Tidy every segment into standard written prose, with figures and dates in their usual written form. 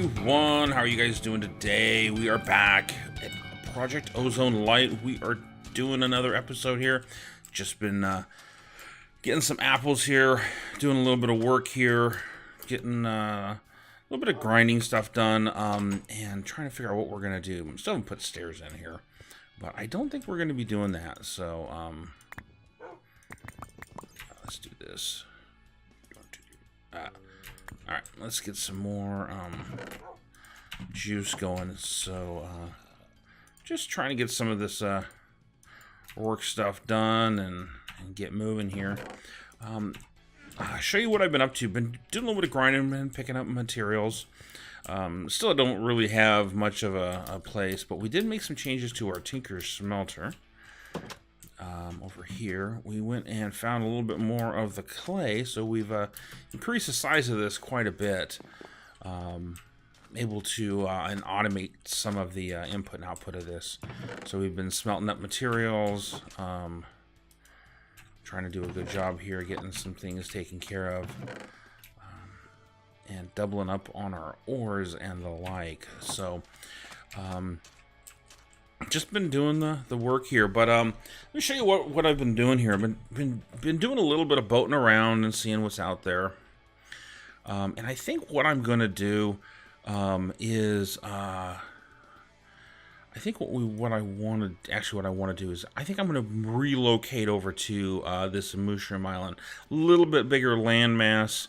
everyone, how are you guys doing today? We are back at Project Ozone Lite. We are doing another episode here. Just been getting some apples here, doing a little bit of work here, getting a little bit of grinding stuff done, and trying to figure out what we're going to do. I'm still haven't put stairs in here, but I don't think we're going to be doing that. So let's do this. Alright, let's get some more juice going. So, just trying to get some of this work stuff done and get moving here. I'll show you what I've been up to. Been doing a little bit of grinding and picking up materials. Still don't really have much of a place, but we did make some changes to our Tinker's smelter. Over here, we went and found a little bit more of the clay, so we've increased the size of this quite a bit. Able to and automate some of the input and output of this. So we've been smelting up materials, trying to do a good job here, getting some things taken care of, and doubling up on our ores and the like. So just been doing the work here, but let me show you what I've been doing here. I've been doing a little bit of boating around and seeing what's out there, and I think what I'm gonna do is I think what I want to do is I think I'm gonna relocate over to this Mushroom Island, a little bit bigger landmass,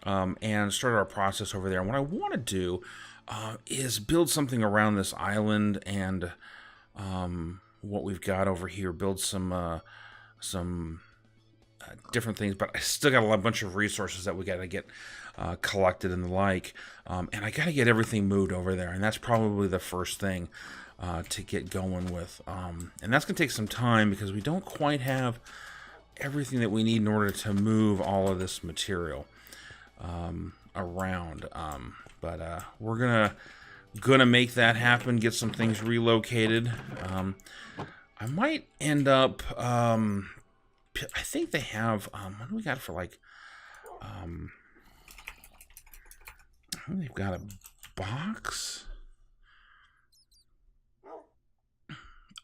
and start our process over there. And what I want to do is build something around this island and what we've got over here, build some different things, but I still got a bunch of resources that we got to get collected and the like, and I got to get everything moved over there, and that's probably the first thing to get going with, and that's gonna take some time because we don't quite have everything that we need in order to move all of this material around, but we're gonna make that happen, get some things relocated. I might end up I think they have what do we got for like I think they've got a box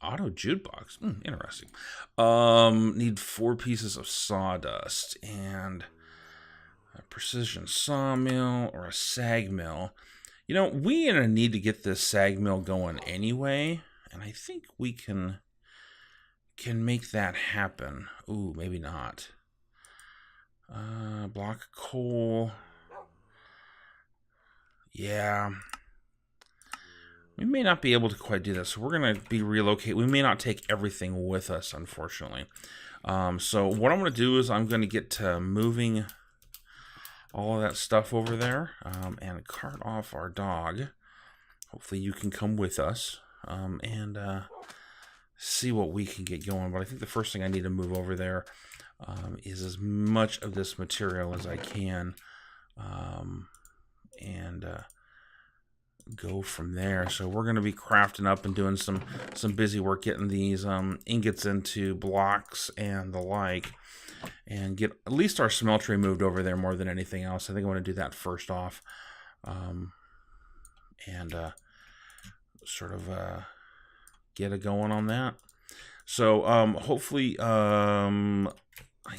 auto jukebox. Interesting. Need 4 pieces of sawdust and a precision sawmill or a sag mill. You know, we're gonna need to get this sag mill going anyway, and I think we can make that happen. Ooh, maybe not. Block of coal. Yeah. We may not be able to quite do this, so we're gonna be relocate. We may not take everything with us, unfortunately. So what I'm gonna do is I'm gonna get to moving all of that stuff over there, and cart off our dog. Hopefully you can come with us, and see what we can get going. But I think the first thing I need to move over there is as much of this material as I can, and go from there. So we're going to be crafting up and doing some busy work getting these ingots into blocks and the like, and get at least our smeltery moved over there more than anything else. I think I want to do that first off, and sort of get it going on that. So hopefully I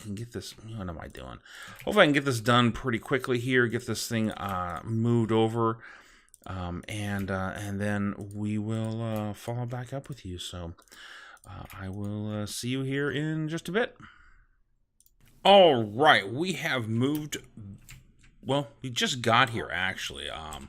can get this. What am I doing? Hopefully I can get this done pretty quickly here. Get this thing moved over, and then we will follow back up with you. So I will see you here in just a bit. All right, we have moved. Well, we just got here actually. I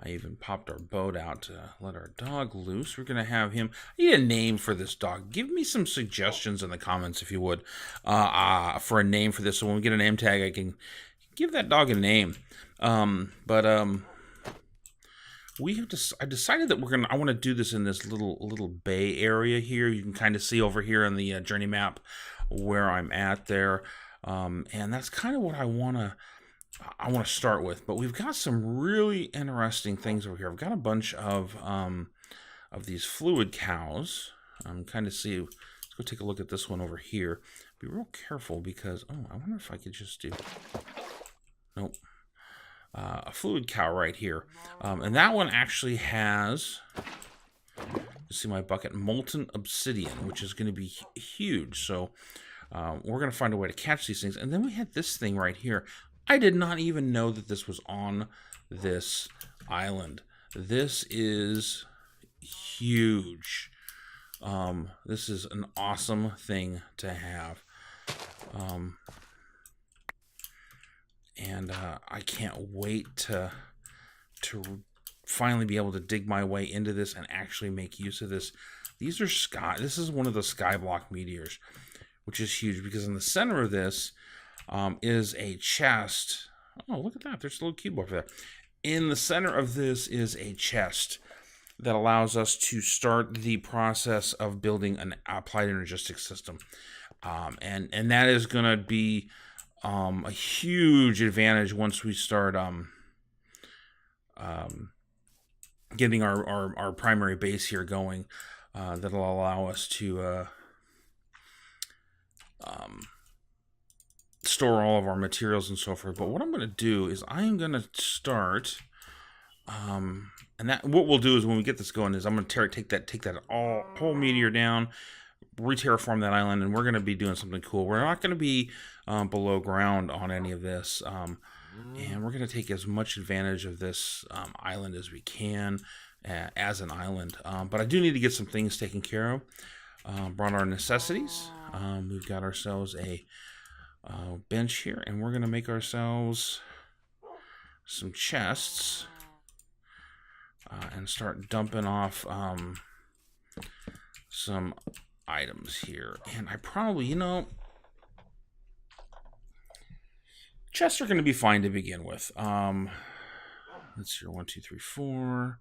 even popped our boat out to let our dog loose. We're going to have him. I need a name for this dog. Give me some suggestions in the comments if you would, for a name for this. So when we get a name tag, I can give that dog a name. We have I decided that I want to do this in this little bay area here. You can kind of see over here on the journey map where I'm at there. And that's kind of what I want to start with, but we've got some really interesting things over here. I've got a bunch of these fluid cows. Kind of see. Let's go take a look at this one over here. Be real careful because I wonder if I could just do. Nope. a fluid cow right here. And that one actually has, you see my bucket, molten obsidian, which is going to be huge. So we're going to find a way to catch these things. And then we had this thing right here. I did not even know that this was on this island. This is huge. This is an awesome thing to have. And I can't wait to finally be able to dig my way into this and actually make use of this. These are sky. This is one of the skyblock meteors, which is huge because in the center of this is a chest. Oh, look at that. There's a little cube over there. In the center of this is a chest that allows us to start the process of building an applied energistic system. And that is going to be a huge advantage once we start getting our primary base here going. That'll allow us to store all of our materials and so forth. But what I'm going to do is I am going to start, and that what we'll do is when we get this going is I'm going to take that whole meteor down, re-terraform that island, and we're going to be doing something cool. We're not going to be below ground on any of this, and we're going to take as much advantage of this island as we can as an island. But I do need to get some things taken care of. Brought our necessities. We've got ourselves a bench here, and we're going to make ourselves some chests and start dumping off some items here. And I probably, chests are going to be fine to begin with. Let's see, 1, 2, 3, 4.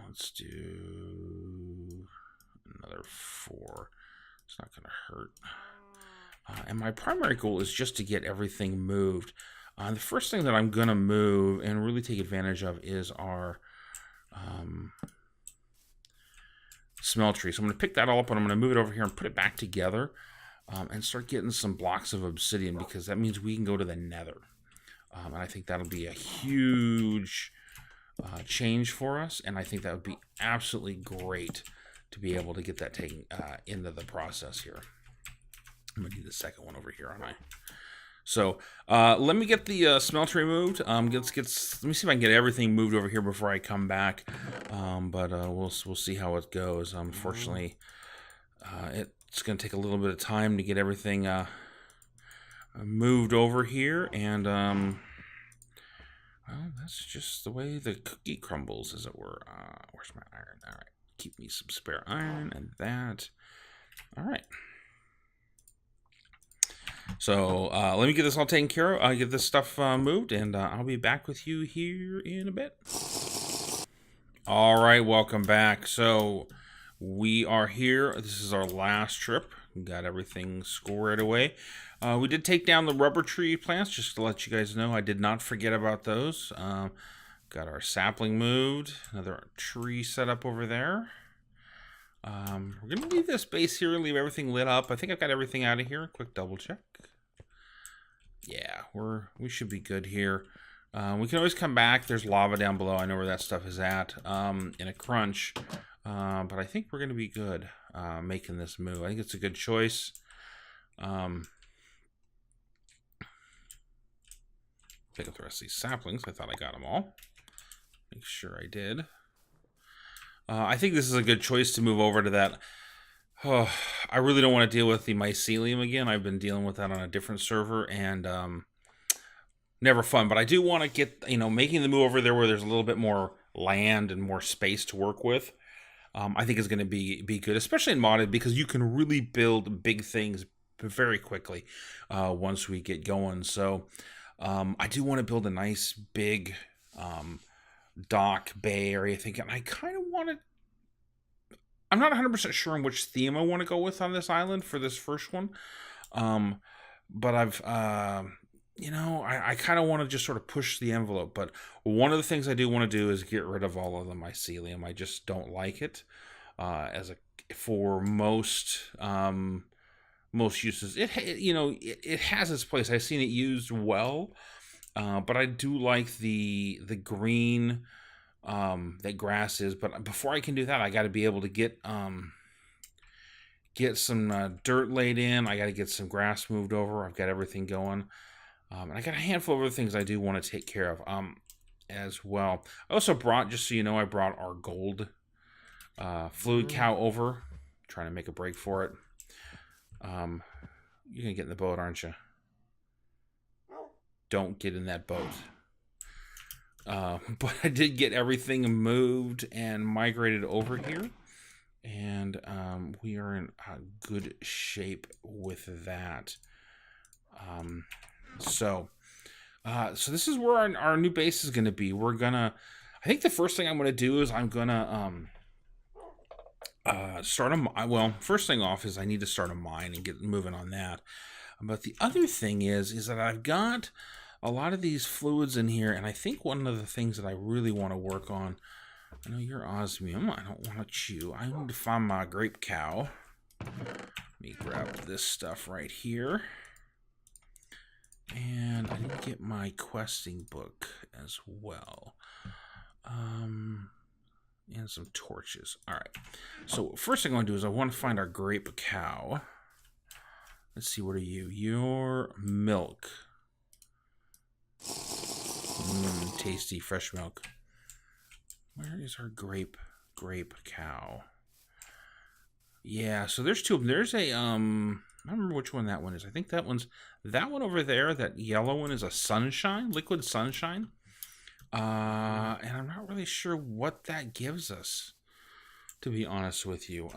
Let's do another 4. It's not going to hurt. And my primary goal is just to get everything moved. The first thing that I'm going to move and really take advantage of is our smeltery. So I'm going to pick that all up and I'm going to move it over here and put it back together and start getting some blocks of obsidian, because that means we can go to the nether. And I think that'll be a huge change for us. And I think that would be absolutely great to be able to get that taken into the process here. I'm going to do the second one over here, aren't I? So let me get the smeltery moved. Let me see if I can get everything moved over here before I come back. But we'll see how it goes. Unfortunately, it's going to take a little bit of time to get everything moved over here. And, well, that's just the way the cookie crumbles, as it were. Where's my iron? All right. Keep me some spare iron and that. All right. So let me get this all taken care of. I'll get this stuff moved, and I'll be back with you here in a bit. All right, welcome back. So we are here. This is our last trip. We got everything squared away. We did take down the rubber tree plants, just to let you guys know. I did not forget about those. Got our sapling moved. Another tree set up over there. We're going to leave this base here, leave everything lit up. I think I've got everything out of here. Quick double check. Yeah, we should be good here. We can always come back. There's lava down below. I know where that stuff is at in a crunch. But I think we're going to be good making this move. I think it's a good choice. Pick up the rest of these saplings. I thought I got them all. Make sure I did. I think this is a good choice to move over to that. Oh, I really don't want to deal with the mycelium again. I've been dealing with that on a different server, and never fun. But I do want to get, making the move over there where there's a little bit more land and more space to work with. I think is going to be good, especially in modded, because you can really build big things very quickly once we get going. So I do want to build a nice big dock bay area thing, and I kind of want to, I'm not 100% sure on which theme I want to go with on this island for this first one, but I've I kind of want to just sort of push the envelope. But one of the things I do want to do is get rid of all of the mycelium. I just don't like it for most uses. It has its place. I've seen it used well. But I do like the green that grass is. But before I can do that, I got to be able to get some dirt laid in. I got to get some grass moved over. I've got everything going. And I got a handful of other things I do want to take care of as well. I also brought, just so you know, I brought our gold fluid cow over. Trying to make a break for it. You're going to get in the boat, aren't you? Don't get in that boat. But I did get everything moved and migrated over here. And we are in good shape with that. So this is where our new base is going to be. I think the first thing I'm going to do is I'm going to first thing off is I need to start a mine and get moving on that. But the other thing is that I've got a lot of these fluids in here, and I think one of the things that I really want to work on, I know you're osmium, I don't want to chew. I need to find my grape cow. Let me grab this stuff right here. And I need to get my questing book as well. And some torches. Alright. So first thing I want to do is I want to find our grape cow. Let's see, what are you? Your milk. Tasty fresh milk. Where is our grape cow? Yeah, so there's two of them. There's a I don't remember which one that one is. I think that one over there, that yellow one, is a sunshine, liquid sunshine. And I'm not really sure what that gives us, to be honest with you.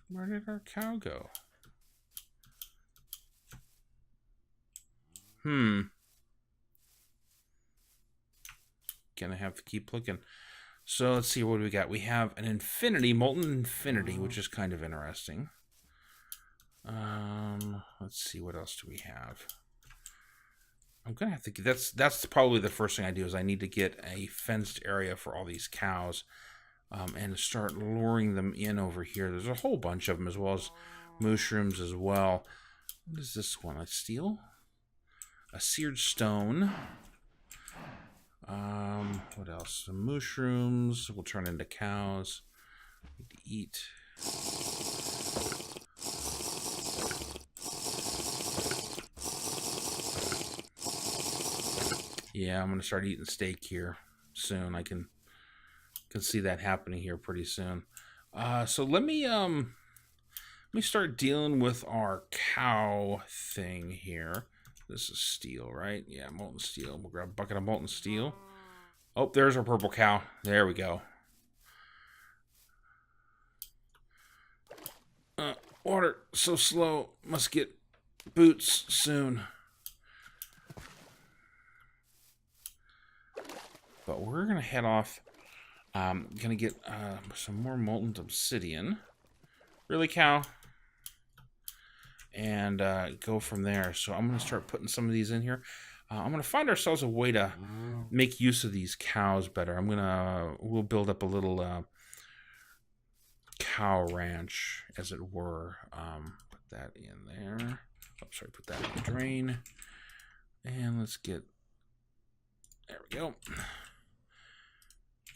Where did our cow go? Gonna have to keep looking. So let's see, what do we got? We have an infinity, molten infinity, which is kind of interesting. Let's see, what else do we have? I'm gonna have to. That's probably the first thing I do is I need to get a fenced area for all these cows, and start luring them in over here. There's a whole bunch of them, as well as mushrooms as well. What is this one? A steel? A seared stone. What else? Some mushrooms will turn into cows. Need to eat. Yeah, I'm gonna start eating steak here soon. I can see that happening here pretty soon. So let me start dealing with our cow thing here. This is steel, right? Yeah, molten steel. We'll grab a bucket of molten steel. Oh, there's our purple cow. There we go. Water so slow. Must get boots soon. But we're going to head off. Going to get some more molten obsidian. Really, cow? And go from there. So I'm going to start putting some of these in here. I'm going to find ourselves a way to make use of these cows better. We'll build up a little cow ranch, as it were. Put that in there. Oh, sorry, put that in the drain. And let's get, there we go.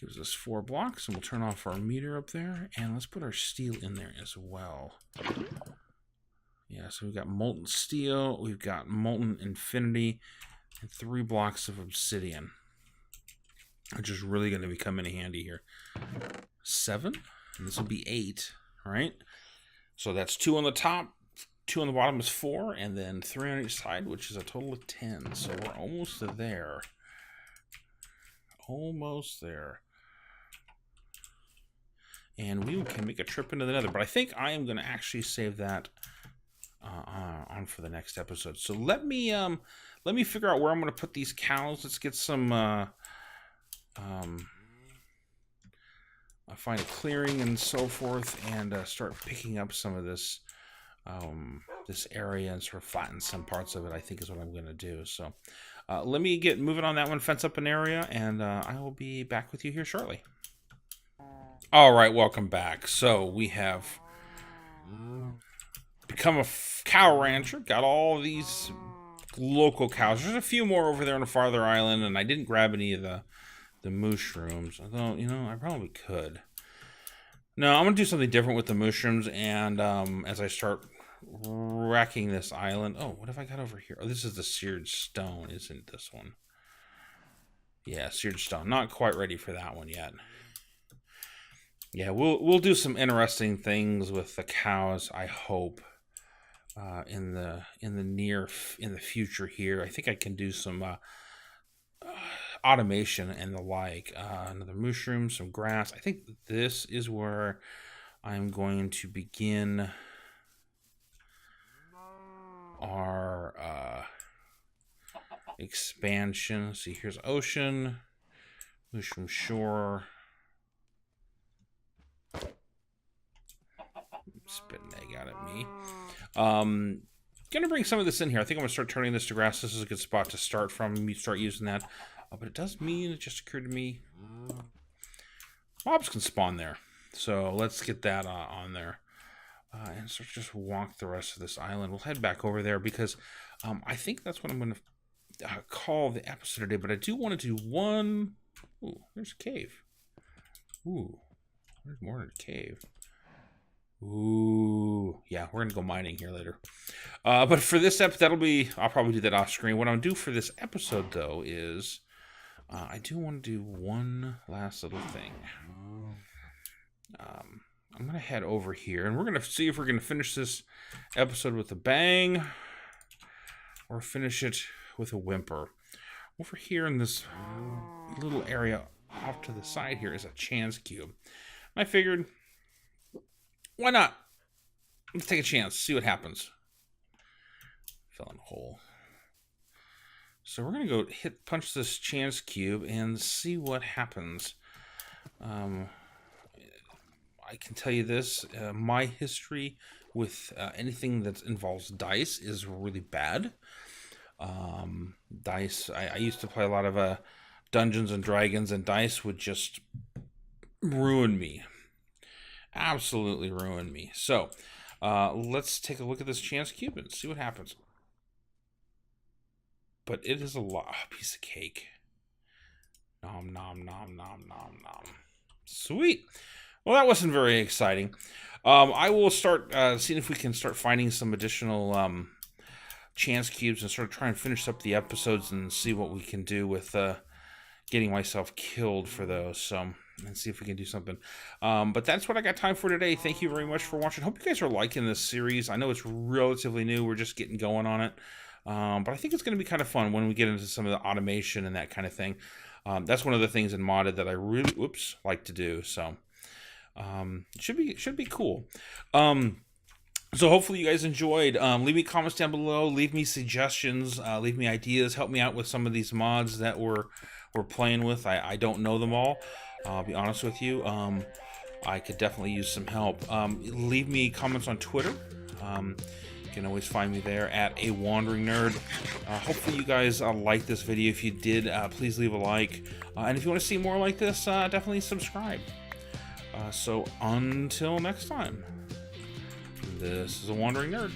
Gives us 4 blocks, and we'll turn off our meter up there. And let's put our steel in there as well. Yeah, so we've got molten steel, we've got molten infinity, and 3 blocks of obsidian, which is really going to be coming in handy here. 7, and this will be 8, right? So that's 2 on the top, 2 on the bottom is 4, and then 3 on each side, which is a total of 10. So we're almost there. Almost there. And we can make a trip into the nether, but I think I am going to actually save that on for the next episode. So let me figure out where I'm going to put these cows. Let's get some I'll find a clearing and so forth, and start picking up some of this this area and sort of flatten some parts of it, I think is what I'm going to do. So let me get moving on that one, fence up an area, and I will be back with you here shortly. All right, welcome back. So we have become a cow rancher. Got all these local cows. There's a few more over there on a farther island, and I didn't grab any of the mushrooms. Although, you know, I probably could. No, I'm going to do something different with the mushrooms, and as I start wrecking this island... Oh, what have I got over here? Oh, this is the seared stone, isn't this one? Yeah, seared stone. Not quite ready for that one yet. Yeah, we'll do some interesting things with the cows, I hope, in the future here. I think I can do some automation and the like. Another mushroom, some grass. I think this is where I'm going to begin our expansion. See, here's ocean, mushroom shore. Spit an egg out at me. Gonna bring some of this in here. I think I'm gonna start turning this to grass. This is a good spot to start from. Start using that. But it does mean, it just occurred to me, mobs can spawn there. So let's get that on there. And so just walk the rest of this island. We'll head back over there because I think that's what I'm going to call the episode today. But I do want to do one... Ooh, there's a cave. Ooh, there's more in a cave. Ooh, yeah, we're going to go mining here later. But for this episode, I'll probably do that off screen. What I'll do for this episode, though, is... I do want to do one last little thing. I'm going to head over here, and we're going to see if we're going to finish this episode with a bang or finish it with a whimper. Over here in this little area off to the side here is a chance cube. I figured, why not? Let's take a chance, see what happens. Fell in a hole. So we're going to go punch this chance cube and see what happens. I can tell you this, my history with anything that involves dice is really bad. Dice, I used to play a lot of Dungeons and Dragons, and dice would just ruin me. Absolutely ruin me. So, let's take a look at this chance cube and see what happens. But it is a piece of cake. Nom, nom, nom, nom, nom, nom. Sweet. Well, that wasn't very exciting. I will start seeing if we can start finding some additional chance cubes and sort of try and finish up the episodes and see what we can do with getting myself killed for those. So, and see if we can do something. But that's what I got time for today. Thank you very much for watching. Hope you guys are liking this series. I know it's relatively new. We're just getting going on it. But I think it's going to be kind of fun when we get into some of the automation and that kind of thing. That's one of the things in modded that I really like to do. So should be cool. So hopefully you guys enjoyed. Leave me comments down below. Leave me suggestions. Leave me ideas. Help me out with some of these mods that we're playing with. I don't know them all. I'll be honest with you. I could definitely use some help. Leave me comments on Twitter. You can always find me there at A Wandering Nerd. Hopefully you guys like this video. If you did, please leave a like. And if you want to see more like this, definitely subscribe. So until next time, this is A Wandering Nerd.